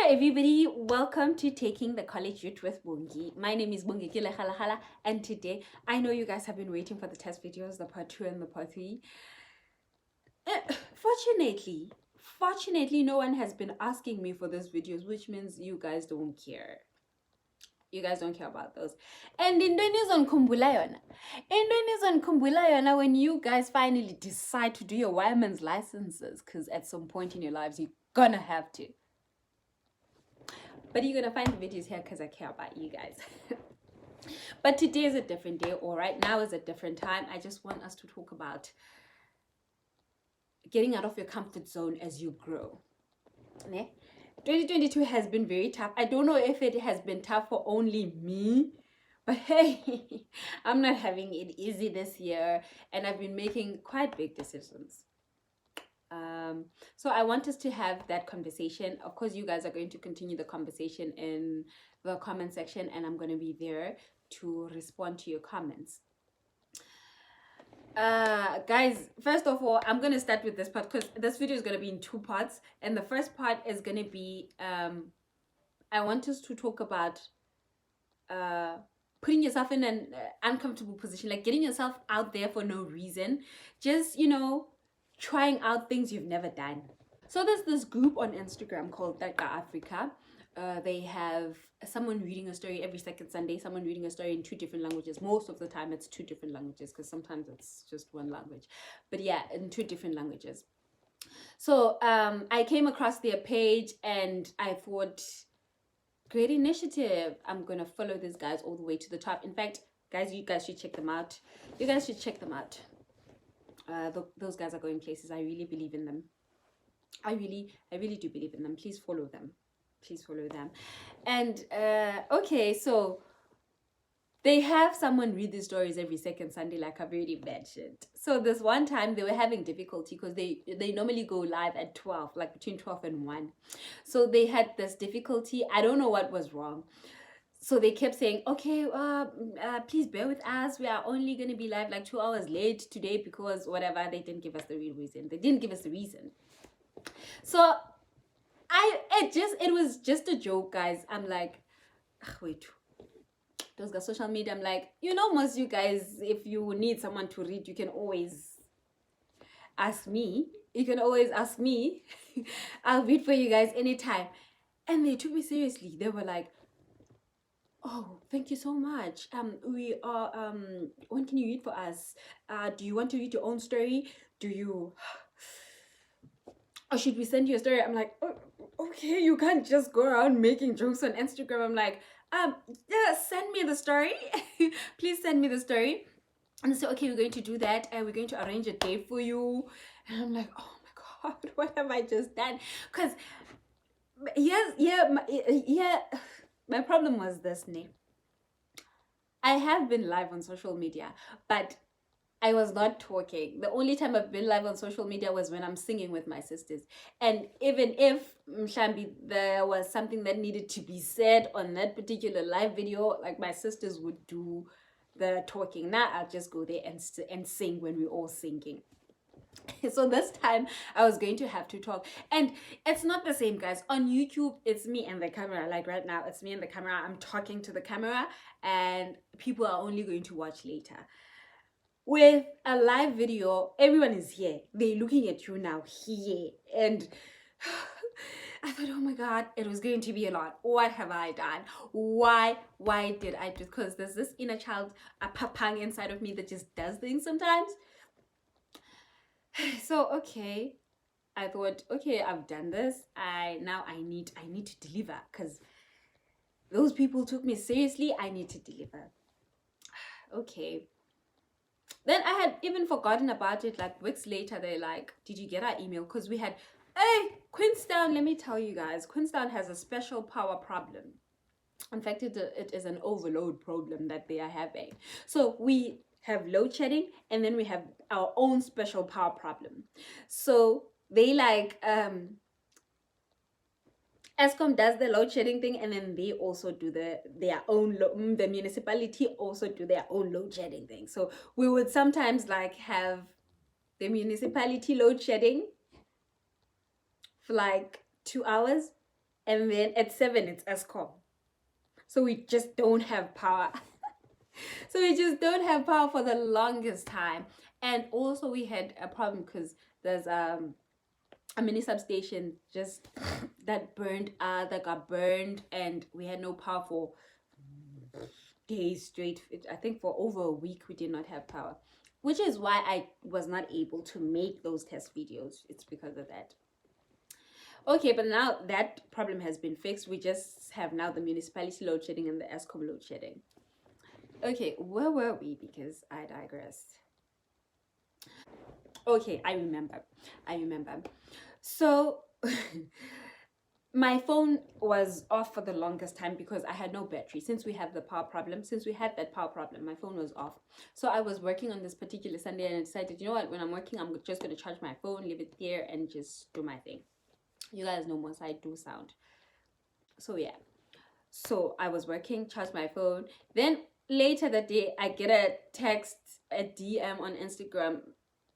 everybody, welcome to Taking the College Route with Bongi. My name is Bongekile Ralarala, and today I know you guys have been waiting for the test videos, the part 2 and the part 3. Fortunately, no one has been asking me for those videos, which means you guys don't care. You guys don't care about those. And in on Kumbulayona. When you guys finally decide to do your wireman's licenses, because at some point in your lives you're gonna have to. But you're gonna find the videos here because I care about you guys. But today is a different day, or right now is a different time. I just want us to talk about getting out of your comfort zone as you grow. 2022 has been very tough. I don't know if it has been tough for only me, but hey, I'm not having it easy this year, and I've been making quite big decisions. So I want us to have that conversation. Of course, you guys are going to continue the conversation in the comment section, and I'm going to be there to respond to your comments. Guys, first of all, I'm going to start with this part because this video is going to be in 2 parts, and the first part is going to be I want us to talk about putting yourself in an uncomfortable position, like getting yourself out there for no reason, just trying out things you've never done. So there's this group on Instagram called Taka Africa. They have someone reading a story every second Sunday, someone reading a story in 2 different languages. Most of the time it's 2 different languages because sometimes it's just 1 language. But yeah, in 2 different languages. So I came across their page and I thought, great initiative. I'm going to follow these guys all the way to the top. In fact, guys, you guys should check them out. You guys should check them out. Those guys are going places. I really believe in them. I really do believe in them. Please follow them. Please follow them. And okay, so they have someone read these stories every second Sunday, like I've already mentioned. So this one time they were having difficulty because they normally go live at 12, like between 12 and 1. So they had this difficulty. I don't know what was wrong. So they kept saying, okay, please bear with us. We are only going to be live like 2 hours late today because whatever. They didn't give us the real reason. They didn't give us the reason. So it was just a joke, guys. I'm like, wait, those guys social media. I'm like, most you guys, if you need someone to read, you can always ask me. You can always ask me. I'll read for you guys anytime. And they took me seriously. They were like, oh, thank you so much. We are when can you read for us? Do you want to read your own story? Do you or should we send you a story? I'm like, oh, okay, you can't just go around making jokes on Instagram. I'm like, yeah, send me the story. Please send me the story. And they say, okay, we're going to do that, and we're going to arrange a day for you. And I'm like, oh my god, what have I just done? Because my problem was this, I have been live on social media, but I was not talking. The only time I've been live on social media was when I'm singing with my sisters. And even if, Mshambi, there was something that needed to be said on that particular live video, like my sisters would do the talking. Now I'll just go there and sing when we're all singing. So this time I was going to have to talk, and it's not the same, guys. On YouTube it's me and the camera. Like right now it's me and the camera. I'm talking to the camera and people are only going to watch later. With a live video, everyone is here. They're looking at you now here, and I thought, oh my god, it was going to be a lot. What have I done? Why did I do? Because there's this inner child, a papang inside of me that just does things sometimes. So okay, I thought, okay, I've done this. Now I need to deliver, because those people took me seriously. I need to deliver. Okay. Then I had even forgotten about it. Like weeks later, they're like, did you get our email? Because we had, hey, Queenstown, let me tell you guys, Queenstown has a special power problem. In fact, it is an overload problem that they are having. So we have load shedding, and then we have our own special power problem. So they like Eskom does the load shedding thing, and then they also do their own the municipality also do their own load shedding thing. So we would sometimes like have the municipality load shedding for like 2 hours, and then at 7 it's Eskom. So we just don't have power. So we just don't have power for the longest time. And also we had a problem because there's a mini substation just that got burned, and we had no power for days straight. I think for over a week we did not have power, which is why I was not able to make those test videos. It's because of that. Okay, but now that problem has been fixed. We just have now the municipality load shedding and the Eskom load shedding. Okay, where were we? Because I digressed. Okay, I remember. So my phone was off for the longest time because I had no battery. Since we had that power problem, my phone was off. So I was working on this particular Sunday, and I decided, you know what, when I'm working, I'm just going to charge my phone, leave it there, and just do my thing. You guys know once I do sound. So yeah. So I was working, charged my phone. Then later that day, I get a text, a DM on Instagram.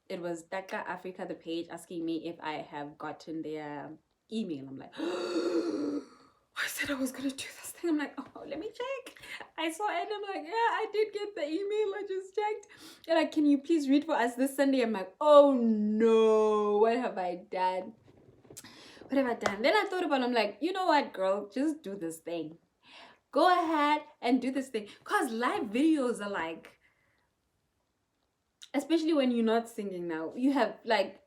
It was Daka Africa, the page, asking me if I have gotten their email. I'm like, I said I was gonna do this thing. I'm like, oh, let me check. I saw it. I'm like, yeah, I did get the email. I just checked. They're like, can you please read for us this Sunday? I'm like, oh no, what have I done? What have I done? Then I thought about it. I'm like, you know what, girl, just do this thing. Go ahead and do this thing. Because live videos are like, especially when you're not singing now, you have like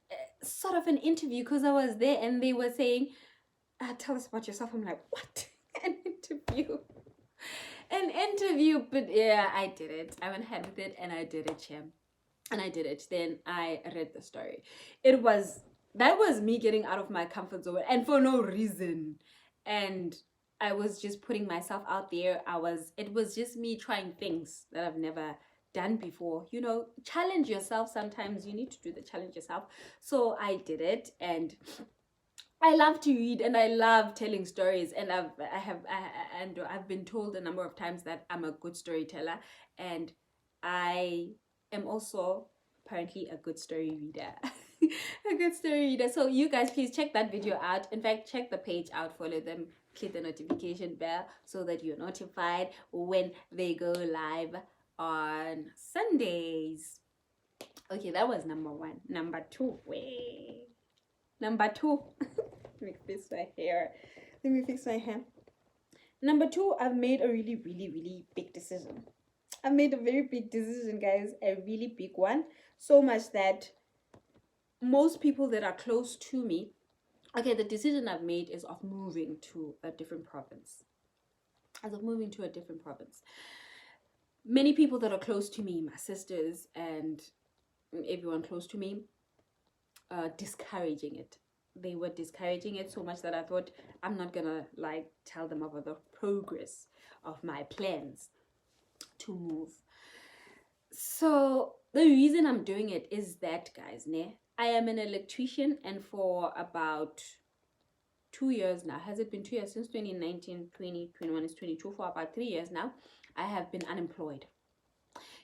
sort of an interview, because I was there and they were saying, tell us about yourself. I'm like, what? An interview? An interview? But yeah, I did it. I went ahead with it and I did it, Chim. And I did it. Then I read the story. That was me getting out of my comfort zone, and for no reason. And I was just putting myself out there. It was just me trying things that I've never done before. You know, challenge yourself. Sometimes you need to do the challenge yourself. So I did it, and I love to read and I love telling stories, and I've been told a number of times that I'm a good storyteller, and I am also apparently a good story reader. A good story reader. So you guys, please check that video out. In fact, check the page out, follow them, click the notification bell so that you're notified when they go live on Sundays. Okay, that was number one. Number two, number two. Let me fix my hair. Number two, I've made a really, really, really big decision. I've made a very big decision, guys. A really big one. So much that most people that are close to me, okay, the decision I've made is of moving to a different province. Many people that are close to me, my sisters and everyone close to me, discouraging it. They were discouraging it so much that I thought, I'm not gonna like tell them about the progress of my plans to move. So the reason I'm doing it is that, guys, I am an electrician, and for about 2 years now, has it been 2 years since 2019, 2021 is 22, for about 3 years now, I have been unemployed.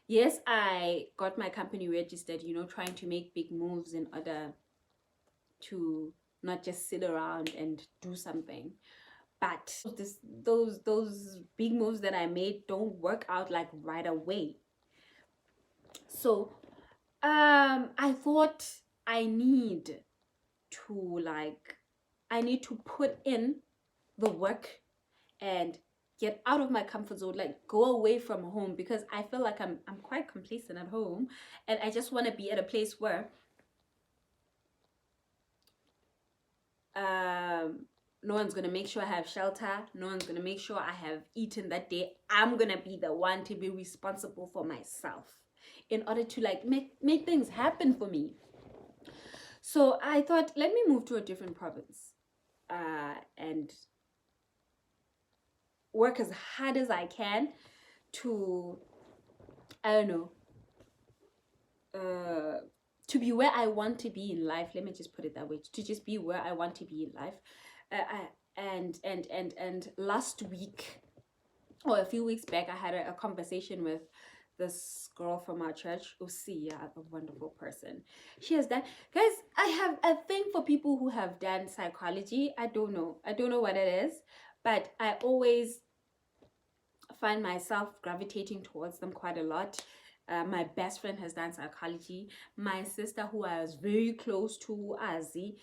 Yes, I got my company registered, you know, trying to make big moves in order to not just sit around and do something. But those big moves that I made don't work out like right away. So I thought I need to put in the work and get out of my comfort zone, like go away from home, because I feel like I'm quite complacent at home, and I just want to be at a place where no one's gonna make sure I have shelter, no one's gonna make sure I have eaten that day. I'm gonna be the one to be responsible for myself in order to like make things happen for me. So I thought, let me move to a different province and work as hard as I can to, I don't know, to be where I want to be in life. Let me just put it that way, to just be where I want to be in life. And last week, or a few weeks back, I had a conversation with this girl from our church, Usia, a wonderful person. She has done, guys, I have a thing for people who have done psychology. I don't know what it is, but I always find myself gravitating towards them quite a lot. My best friend has done psychology. My sister, who I was very close to, Azi,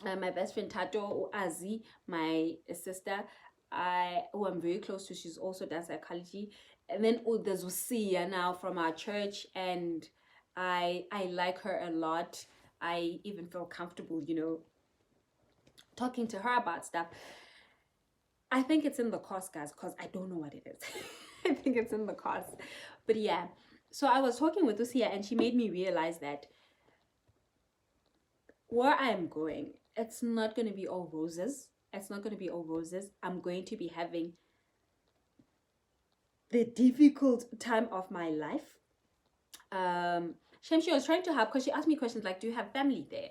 my best friend Tato, Azi, my sister, who I'm very close to, she's also done psychology. And then there's Usia now from our church, and I like her a lot. I even feel comfortable, talking to her about stuff. I think it's in the course, guys, because I don't know what it is. I think it's in the course. But yeah, so I was talking with Usia, and she made me realize that where I am going, it's not going to be all roses. It's not going to be all roses. I'm going to be having the difficult time of my life. She was trying to help because she asked me questions like, do you have family there?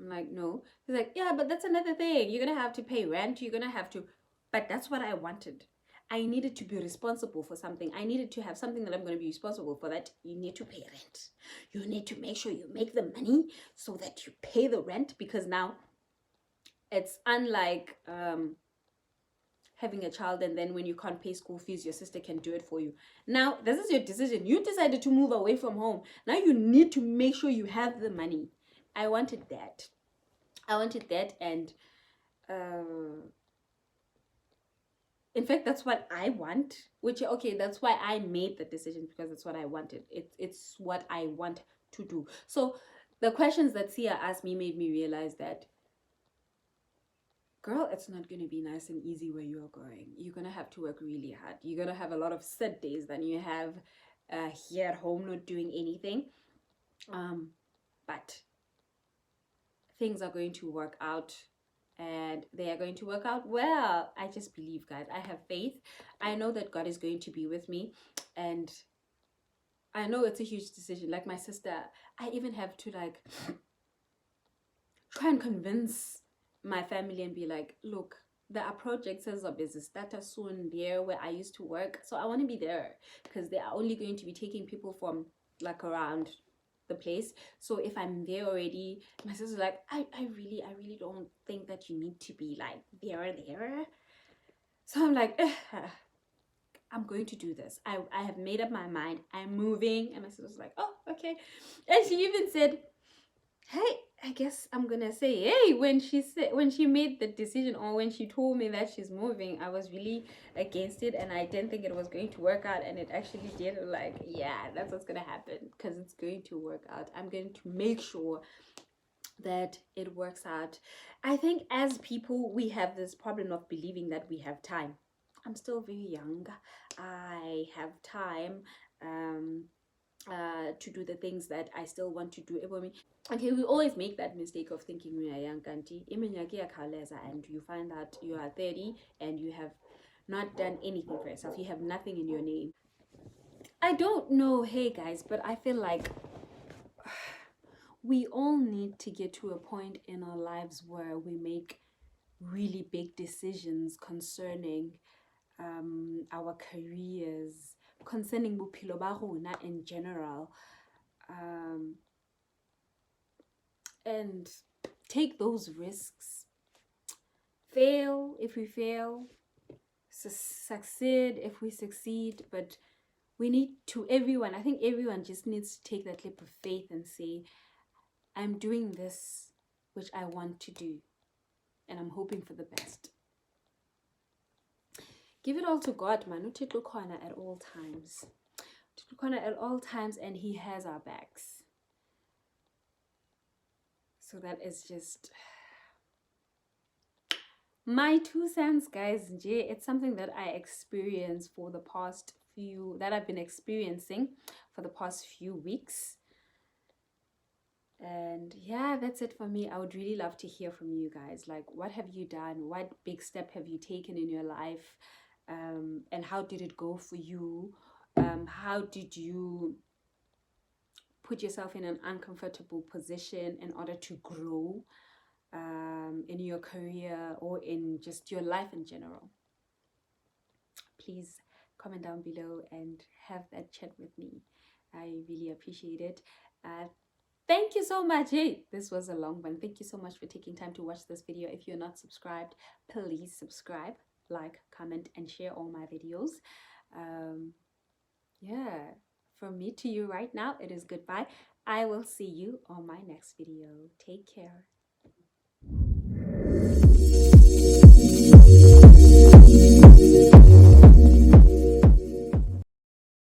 I'm like, no. She's like, yeah, but that's another thing. You're going to have to pay rent. You're going to have to. But that's what I wanted. I needed to be responsible for something. I needed to have something that I'm going to be responsible for. That you need to pay rent. You need to make sure you make the money so that you pay the rent, because now it's unlike having a child and then when you can't pay school fees, your sister can do it for you. Now, this is your decision. You decided to move away from home. Now you need to make sure you have the money. I wanted that. And in fact, that's what I want, which, okay, that's why I made the decision, because it's what I wanted. It's what I want to do. So the questions that Sia asked me made me realize that, girl, it's not going to be nice and easy where you're going. You're going to have to work really hard. You're going to have a lot of sad days than you have here at home not doing anything. But things are going to work out, and they are going to work out well. I just believe, guys. I have faith. I know that God is going to be with me, and I know it's a huge decision. Like my sister, I even have to try and convince my family and be like, look, there are projects as a business that are soon there where I used to work, so I want to be there, because they are only going to be taking people from around the place. So if I'm there already, my sister's like, I really don't think that you need to be there. So I'm like, I'm going to do this. I have made up my mind. I'm moving. And my sister's like, oh, okay. And she even said, hey, I guess I'm gonna say, hey, when she made the decision, or when she told me that she's moving, I was really against it, and I didn't think it was going to work out, and it actually did. Like, yeah, that's what's gonna happen, because it's going to work out. I'm going to make sure that it works out. I think as people, we have this problem of believing that we have time. I'm still very young. I have time to do the things that I still want to do. Okay, we always make that mistake of thinking we are young, kanti and you find out you are 30 and you have not done anything for yourself. You have nothing in your name. I don't know, hey guys, but I feel like we all need to get to a point in our lives where we make really big decisions concerning our careers, concerning bophelo ba rona in general, and take those risks. Fail if we fail, succeed if we succeed, but we need to, I think everyone just needs to take that leap of faith and say, I'm doing this which I want to do, and I'm hoping for the best. Give it all to God, man. Uthixo ukhona at all times. Uthixo ukhona at all times, and he has our backs. So that is just my 2 cents, guys. It's something that I experienced that I've been experiencing for the past few weeks. And yeah, that's it for me. I would really love to hear from you guys. Like, what have you done? What big step have you taken in your life? And how did it go for you? How did you put yourself in an uncomfortable position in order to grow in your career or in just your life in general? Please comment down below and have that chat with me. I really appreciate it. Thank you so much. Hey, this was a long one. Thank you so much for taking time to watch this video. If you're not subscribed, please subscribe, like, comment, and share all my videos. Yeah, from me to you right now, it is goodbye. I will see you on my next video. Take care.